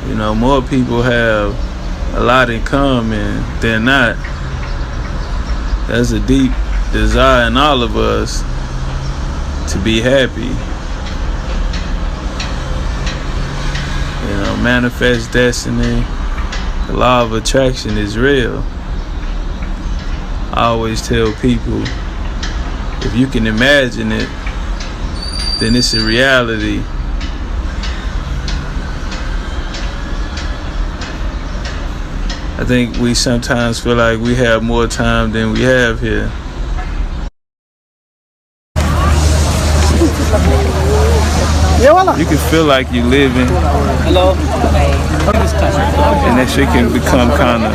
You know, more people have a lot in common than not. There's a deep desire in all of us to be happy. You know, manifest destiny. The law of attraction is real. I always tell people, if you can imagine it, then it's a reality. I think we sometimes feel like we have more time than we have here. You can feel like you're living, and that shit can become kind of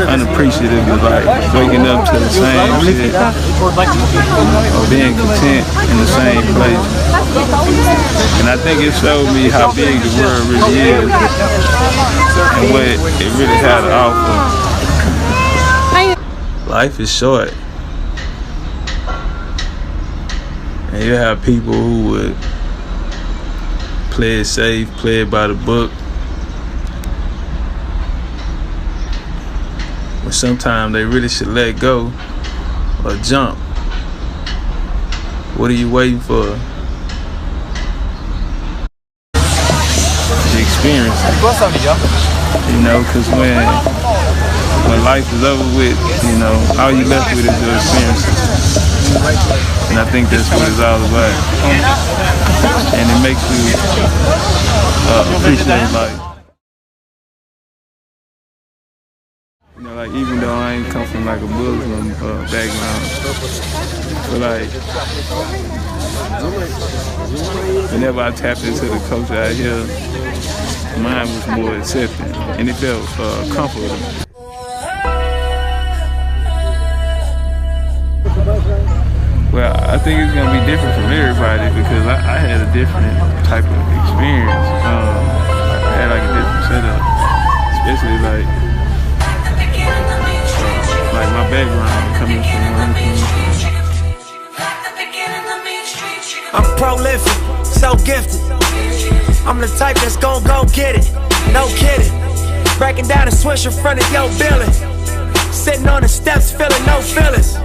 unappreciative of like waking up to the same shit or being content in the same place. And I think it showed me how big the world really is and what it really had to offer. Life is short, and you have people who would play it safe, play it by the book. But sometimes they really should let go or jump. What are you waiting for? The experience. You know, because when life is over with, you know, all you left with is your experiences. And I think that's what it's all about. And it makes you appreciate life. You know, like even though I ain't come from like a Muslim background, but like whenever I tapped into the culture out here, mine was more accepting and it felt comfortable. Well, I think it's gonna be different from everybody because I had a different type of experience. I had like a different setup, especially like my background coming from. I'm prolific, so gifted. I'm the type that's gon' go get it, no kidding. Breaking down a switch in front of your building, sitting on the steps feeling no feelings.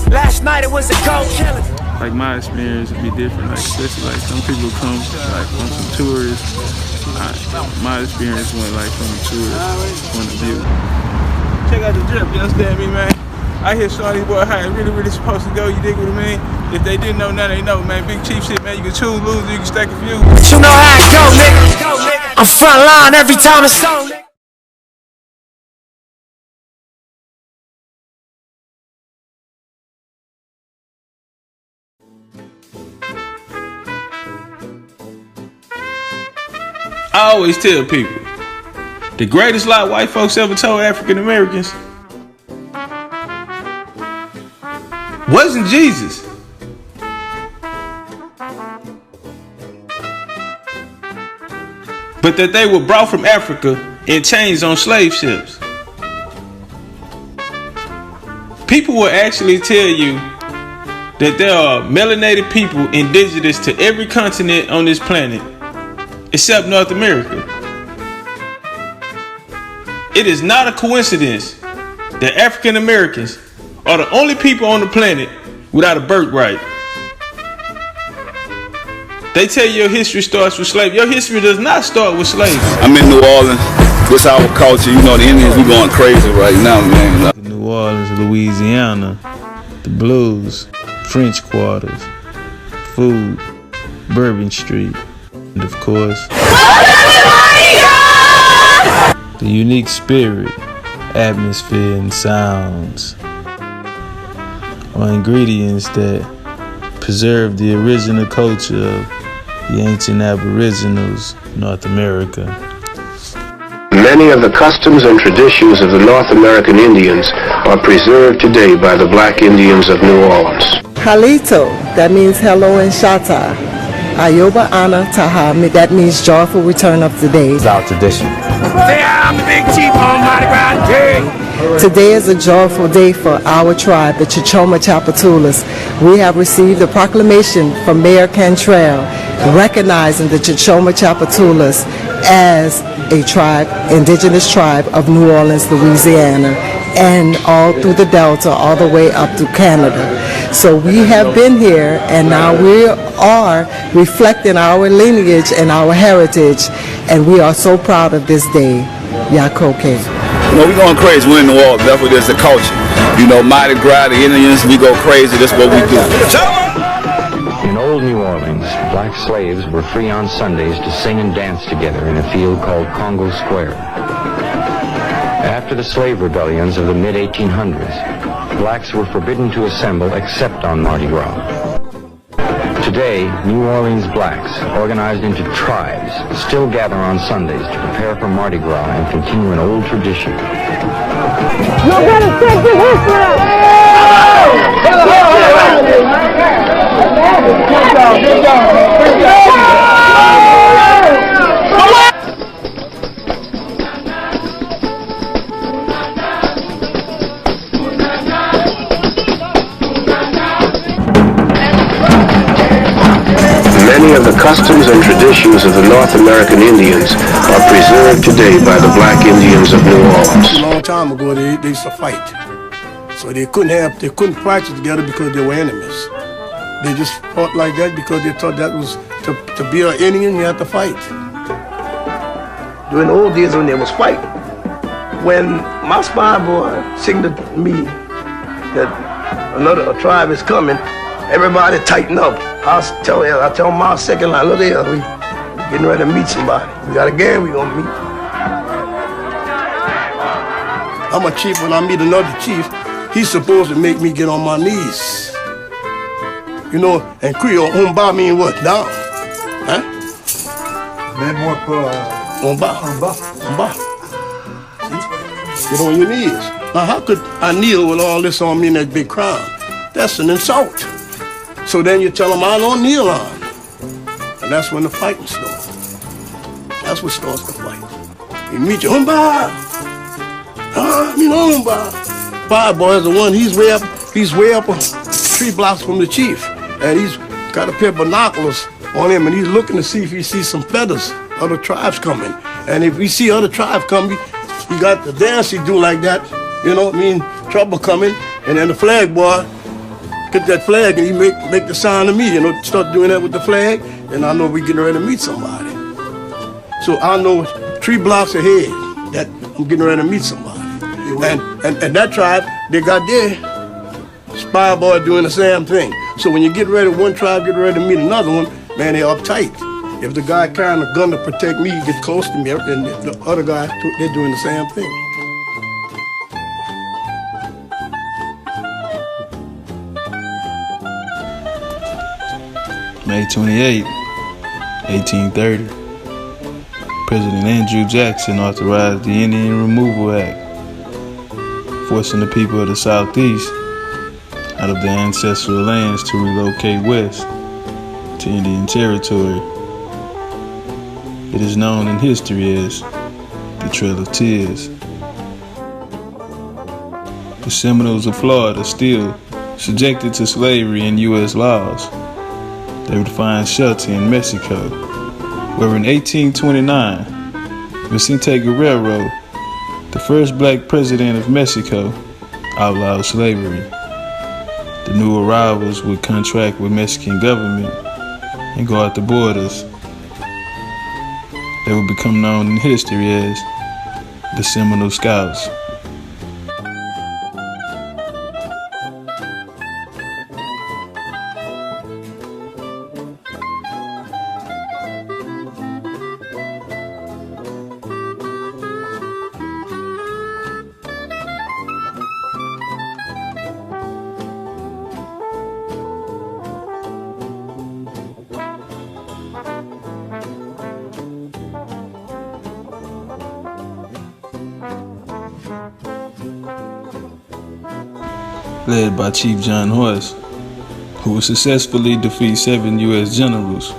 Last night it was a cold killing. Like my experience would be different. Like especially like some people come like on some tourists. My experience went like from the tourist point of view. Check out the drip, you understand me, man? I hear shorty boy how it really supposed to go. You dig what I mean? If they didn't know, now they know, man. Big Chief shit, man. You can choose, lose, you can stack a few. You know how it go, nigga. I'm front line every time it's on. I always tell people, the greatest lie white folks ever told African Americans wasn't Jesus. But that they were brought from Africa in chains on slave ships. People will actually tell you that there are melanated people indigenous to every continent on this planet except North America. It is not a coincidence that African Americans are the only people on the planet without a birthright. They tell you your history starts with slavery. Your history does not start with slavery. I'm in New Orleans. This our culture. You know, the Indians, we going crazy right now, man. New Orleans, Louisiana, the blues, French quarters, food, Bourbon Street, and of course, the unique spirit, atmosphere, and sounds are ingredients that preserve the original culture of the ancient aboriginals of North America. Many of the customs and traditions of the North American Indians are preserved today by the black Indians of New Orleans. Halito, that means hello in Shatta. Ayoba Ana Taha, that means joyful return of the day. It's our tradition. I'm the big chief on Mardi Gras Day. Today is a joyful day for our tribe, the Chichoma Chapatulas. We have received a proclamation from Mayor Cantrell recognizing the Chichoma Chapatulas as a tribe, indigenous tribe of New Orleans, Louisiana, and all through the Delta, all the way up to Canada. So we have been here, and now we are reflecting our lineage and our heritage, and we are so proud of this day. Yakoke. You know, we going crazy. We're in New Orleans. That's what it is, the culture. You know, Mardi Gras, the Indians, we go crazy. That's what we do. In old New Orleans, black slaves were free on Sundays to sing and dance together in a field called Congo Square. After the slave rebellions of the mid-1800s, blacks were forbidden to assemble except on Mardi Gras. Today, New Orleans blacks, organized into tribes, still gather on Sundays to prepare for Mardi Gras and continue an old tradition. You better take the history! Many of the customs and traditions of the North American Indians are preserved today by the black Indians of New Orleans. A long time ago, they used to fight. So they couldn't practice together because they were enemies. They just fought like that because they thought that was, to be an Indian, you had to fight. During the old days when there was fight, when my spy boy signaled to me that a tribe is coming, everybody tighten up. I tell my second line, look here, we getting ready to meet somebody. We got a gang we gonna meet. I'm a chief. When I meet another chief, he's supposed to make me get on my knees. You know, and Creole, umba mean what? Down. Huh? Umba. Get on your knees. Now, how could I kneel with all this on me in that big crown? That's an insult. So then you tell them I don't kneel on. And that's when the fighting starts. That's what starts the fight. You meet your umba. Umba. Five boy is the one, he's way up 3 blocks from the chief. And he's got a pair of binoculars on him and he's looking to see if he sees some feathers, other tribes coming. And if we see other tribes coming, he got the dance he do like that, you know what I mean, trouble coming. And then the flag boy, get that flag and he make the sound of me, you know, start doing that with the flag, and I know we getting ready to meet somebody. So I know 3 blocks ahead that I'm getting ready to meet somebody. And that tribe, they got their spy boy doing the same thing. So when you get ready, one tribe get ready to meet another one, man, they're uptight. If the guy carrying a gun to protect me gets close to me, and the other guy, they're doing the same thing. May 28, 1830, President Andrew Jackson authorized the Indian Removal Act, forcing the people of the Southeast out of their ancestral lands to relocate west to Indian Territory. It is known in history as the Trail of Tears. The Seminoles of Florida still subjected to slavery and U.S. laws. They would find shelter in Mexico, where in 1829, Vicente Guerrero, the first black president of Mexico, outlawed slavery. The new arrivals would contract with Mexican government and guard the borders. They would become known in history as the Seminole Scouts. Led by Chief John Hoyce, who would successfully defeat 7 U.S. generals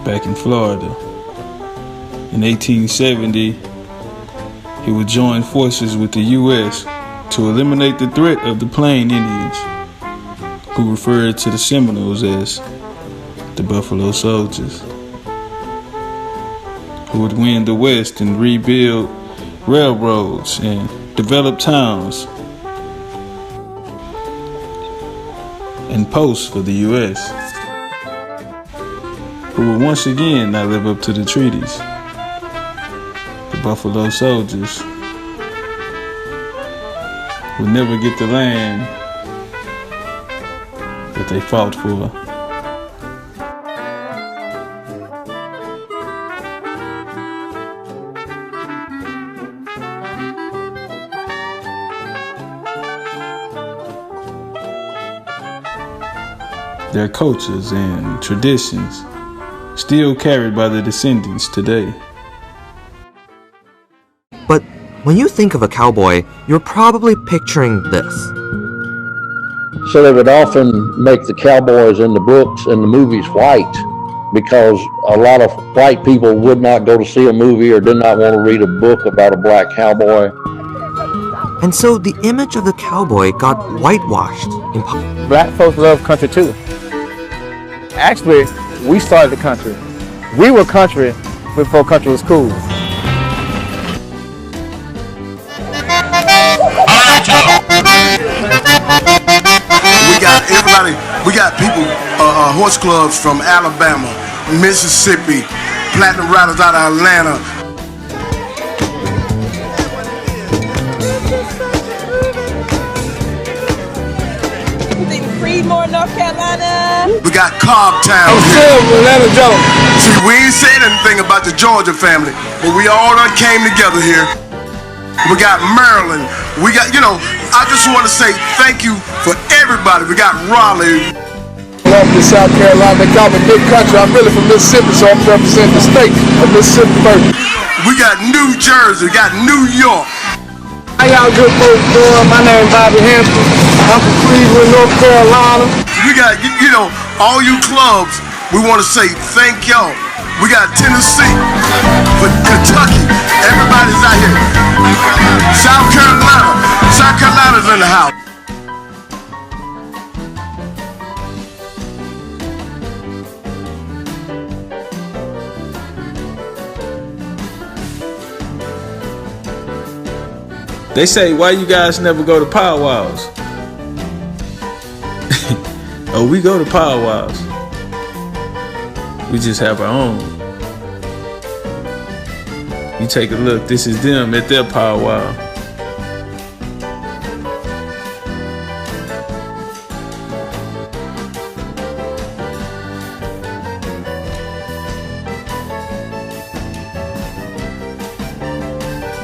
back in Florida. In 1870, he would join forces with the U.S. to eliminate the threat of the Plain Indians, who referred to the Seminoles as the Buffalo Soldiers. who would win the West and rebuild railroads and develop towns and posts for the U.S., who would once again not live up to the treaties. The Buffalo Soldiers would never get the land that they fought for. Their cultures and traditions still carried by the descendants today. But when you think of a cowboy, you're probably picturing this. So they would often make the cowboys in the books and the movies white, because a lot of white people would not go to see a movie or did not want to read a book about a black cowboy. And so the image of the cowboy got whitewashed. Black folks love country too. Actually, we started the country. We were country before country was cool. We got people, horse clubs from Alabama, Mississippi, platinum riders out of Atlanta. North Carolina. We got Cobbtown here. See, we ain't said anything about the Georgia family, but we all done came together here. We got Maryland. We got, I just want to say thank you for everybody. We got Raleigh. Up to South Carolina, they call me big country. I'm really from Mississippi, so I'm representing the state of Mississippi first. We got New Jersey, we got New York. How y'all good folks doing? My name is Bobby Hampton. I'm from Cleveland, North Carolina. We got, all you clubs, we want to say thank y'all. We got Tennessee, but Kentucky, everybody's out here. South Carolina's in the house. They say, why you guys never go to powwows? Oh, we go to powwows. We just have our own. You take a look, this is them at their powwow.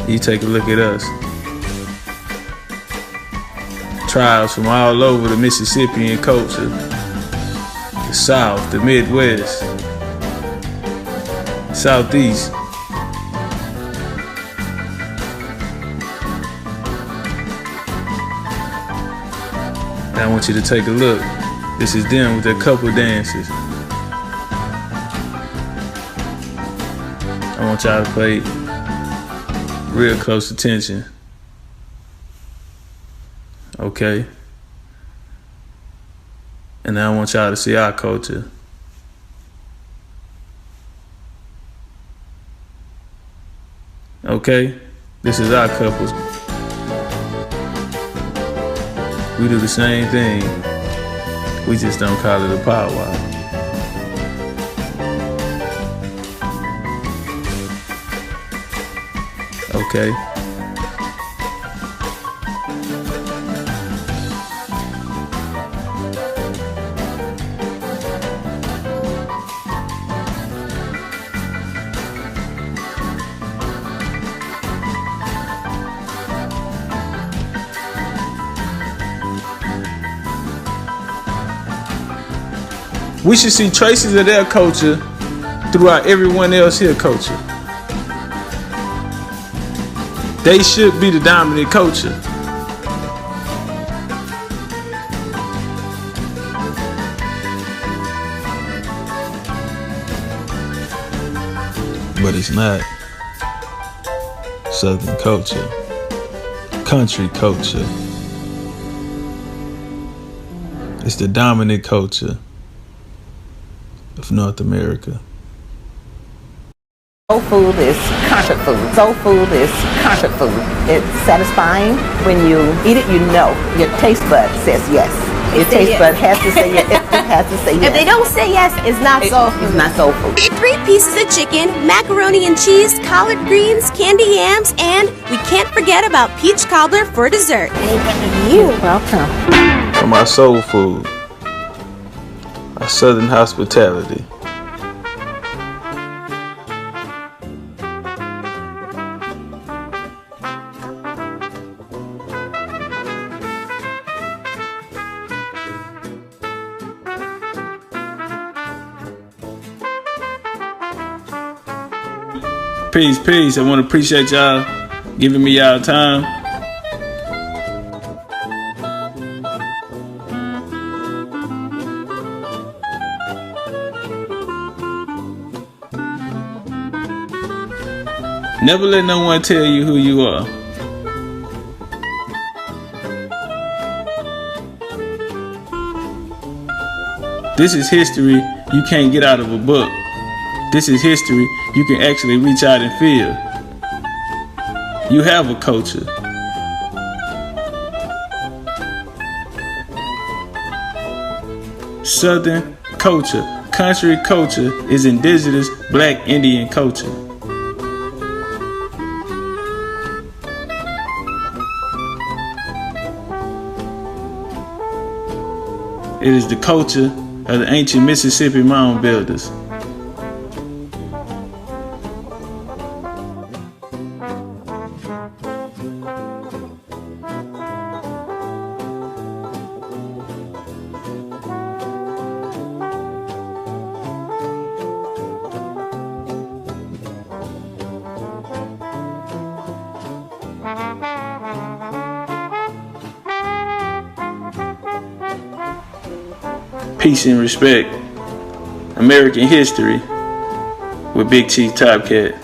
You take a look at us. Tribes from all over the Mississippian culture, the South, the Midwest, Southeast. Now I want you to take a look. This is them with their couple dances. I want y'all to pay real close attention. Okay? And now I want y'all to see our culture. Okay? This is our couples. We do the same thing. We just don't call it a powwow. Okay? We should see traces of their culture throughout everyone else here culture. They should be the dominant culture. But it's not. Southern culture, country culture. It's the dominant culture of North America. Soul food is comfort food. Soul food is comfort food. It's satisfying. When you eat it, you know. Your taste bud says yes. Your taste bud has to say yes. It has to say yes. If they don't say yes, it's not soul food. It's not soul food. 3 pieces of chicken, macaroni and cheese, collard greens, candy yams, and we can't forget about peach cobbler for dessert. Thank you. Welcome. For my soul food, my Southern hospitality. Peace. I want to appreciate y'all giving me y'all time. Never let no one tell you who you are. This is history you can't get out of a book. This is history you can actually reach out and feel. You have a culture. Southern culture, country culture is indigenous Black Indian culture. It is the culture of the ancient Mississippi mound builders. Peace and respect. American history with Big Chief Top Cat.